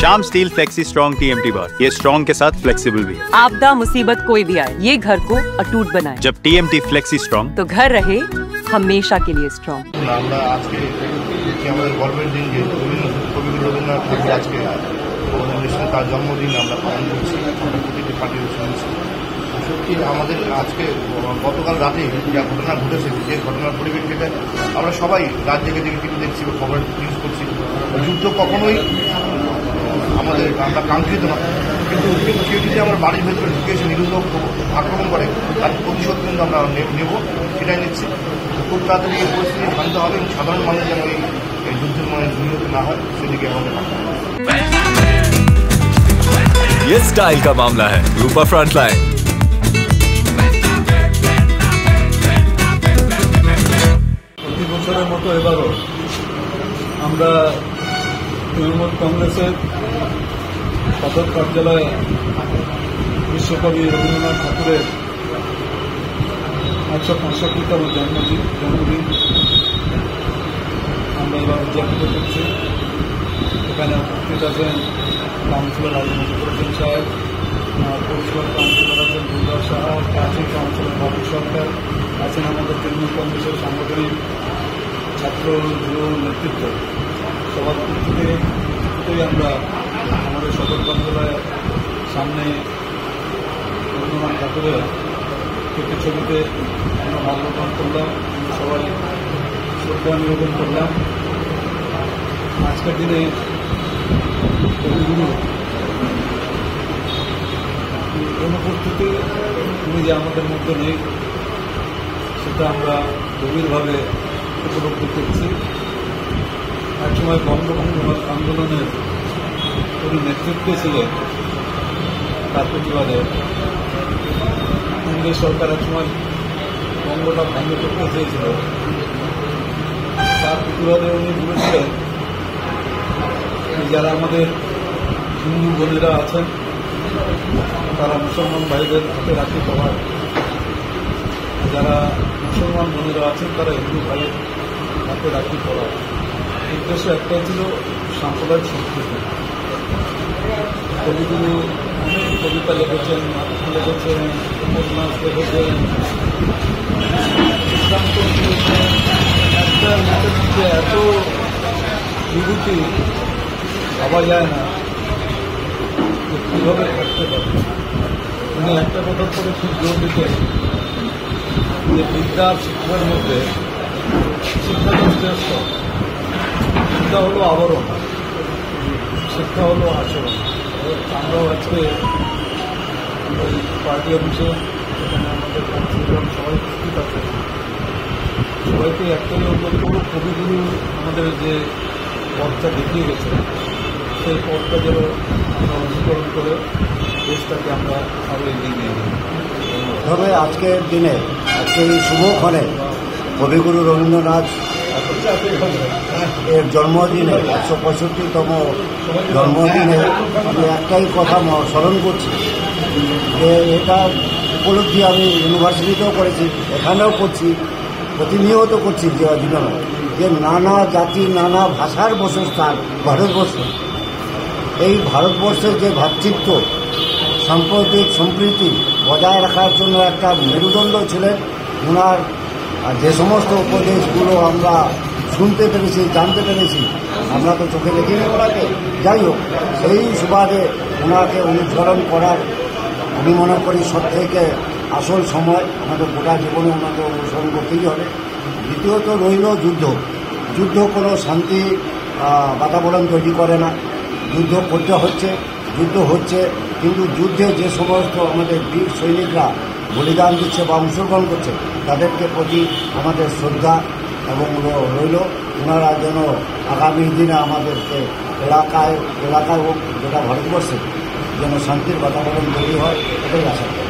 Shyam steel flexi strong TMT बार, ये strong के साथ फ्लेक्सिबल भी है। आपदा मुसीबत कोई भी आए, ये घर को अटूट बनाए। जब TMT फ्लेक्सी स्ट्रॉन्ग तो घर रहे हमेशा के लिए स्ट्रॉन्ग। আমরা আজকে আমাদের গভর্নমেন্ট দিন যে কবিগুরু রবীন্দ্রনাথ ঠাকুর আজকে তার জন্মদিন আমরা পালন করছি, আমরা প্রতিটি পার্টির শুনছি। সত্যি আমাদের আজকে গতকাল রাতে যা ঘটনা ঘটেছে, যে ঘটনার পরিপ্রেক্ষিতে আমরা সবাই রাত জেগে জেগে টিভি দেখছি, খবর নিউজ করছি। যুদ্ধ কখনোই আমাদের আমরা কাঙ্ক্ষিত না, কিন্তু কেউ যদি আমার বাড়ির ভেতরে ঢুকে এসে নিরুদ্যোগ আক্রমণ করে তার প্রতিশোধ কিন্তু আমরা নেব, সেটাই নিচ্ছি। খুব তাড়াতাড়ি এই পরিস্থিতি শান্ত হবে এবং সাধারণ মানুষ যেন এই যুদ্ধের মনে নিহত না হয় সেদিকে আমাদের ভাবতে হবে। ये स्टाइल का मामला है। रूपा फ्रंटलाइन। প্রতি বছরের মতো এবারও আমরা তৃণমূল কংগ্রেসের সদর কার্যালয়ে বিশ্বকবি রবীন্দ্রনাথ ঠাকুরের 165তম জন্মদিন আমরা এবার উদযাপিত করছি। এখানে উপস্থিত আছেন কাউন্সিলর রাজনীতি সাহেব, পৌরসভার কাউন্সিলর আছেন দুর্গা সাহা, প্রাচীন কাউন্সিলর বাবু সরকার আছেন, আমাদের তৃণমূল কংগ্রেসের সাংগঠনিক ছাত্র যুব নেতৃত্ব। সবার থেকে আমরা আমাদের সদর কার্যালয়ের সামনে রবীন্দ্রনাথ ঠাকুরের ছবিতে আমরা মাল্যদান করলাম, সবাই শ্রদ্ধা নিবেদন করলাম। আজকের দিনে কবিগুরু অনুপস্থিতি উনি যে আমাদের মধ্যে নেই সেটা আমরা গভীরভাবে উপলব্ধি করছি। একসময় বঙ্গভঙ্গ আন্দোলনের উনি নেতৃত্বে ছিলেন, তার প্রতিবাদে ইংরেজ সরকার একসময় বঙ্গটা ভঙ্গ করতে চেয়েছিল, তার প্রতিবাদে উনি বলেছিলেন যারা আমাদের হিন্দু বোনেরা আছেন তারা মুসলমান ভাইদের হাতে রাখি পড়ার, যারা মুসলমান বোনেরা আছেন তারা হিন্দু ভাইয়ের হাতে রাখি পড়ার। উদ্দেশ্য একটাই ছিল সাম্প্রদায়িক সম্প্রীতি। কবিগুরু অনেক কবিতা লিখেছেন, নাটক লিখেছেন, উপন্যাস লিখেছেন, সিদ্ধান্ত নিয়েছেন। একটা লোকের মধ্যে এত বিভূতি ভাবা যায় না যে কীভাবে থাকতে পারে। উনি একটা কথার পরে খুব জোর দিতেন যে বিদ্যার শিক্ষার মধ্যে শিক্ষা শ্রেষ্ঠ। শিক্ষা হলো আবরণ, শিক্ষা হলো আচরণ। আমরাও আজকে পার্টি অফিসে এখানে আমাদের কাউন্সিলর সবাই উপস্থিত আছে, সবাইকে একটাই অনুরোধ করব, কবিগুরু আমাদের যে পথটা দেখিয়ে গেছে সেই পথটা যেন আমরা অনুসরণ করে দেশটাকে আমরা আরও এগিয়ে নিয়ে যাই। তবে আজকের দিনে আজকে এই শুভক্ষণে কবিগুরু রবীন্দ্রনাথ এর জন্মদিনে 165তম জন্মদিনে আমি একটাই কথা স্মরণ করছি যে এটা উপলব্ধি আমি ইউনিভার্সিটিতেও করেছি, এখানেও করছি, প্রতিনিয়ত করছি জীবনে, যে নানা জাতি নানা ভাষার বসস্থান ভারতবর্ষ। এই ভারতবর্ষের যে ভ্রাতৃত্ব সাম্প্রতিক সম্প্রীতি বজায় রাখার জন্য একটা মেরুদণ্ড ছিলেন। ওনার যে সমস্ত উপদেশগুলো আমরা শুনতে পেরেছি, জানতে পেরেছি, আমরা তো চোখে দেখিনি ওনাকে। যাই হোক, সেই সুবাদে ওনাকে অনুসরণ করার আমি মনে করি সব থেকে আসল সময়। আমাদের গোটা জীবনে ওনাকে অনুসরণ করতেই হবে। দ্বিতীয়ত রইল যুদ্ধ। যুদ্ধ কোনো শান্তি বাতাবরণ তৈরি করে না, যুদ্ধ করতে হচ্ছে, যুদ্ধ হচ্ছে, কিন্তু যুদ্ধে যে সমস্ত আমাদের বীর সৈনিকরা বলিদান দিচ্ছে বা অংশগ্রহণ করছে তাদেরকে প্রতি আমাদের শ্রদ্ধা এবং রইল। ওনারা যেন আগামী দিনে আমাদেরকে এলাকায় হোক গোটা ভারতবর্ষে যেন শান্তির বাতাবরণ তৈরি হয়, এটাই আশা করি।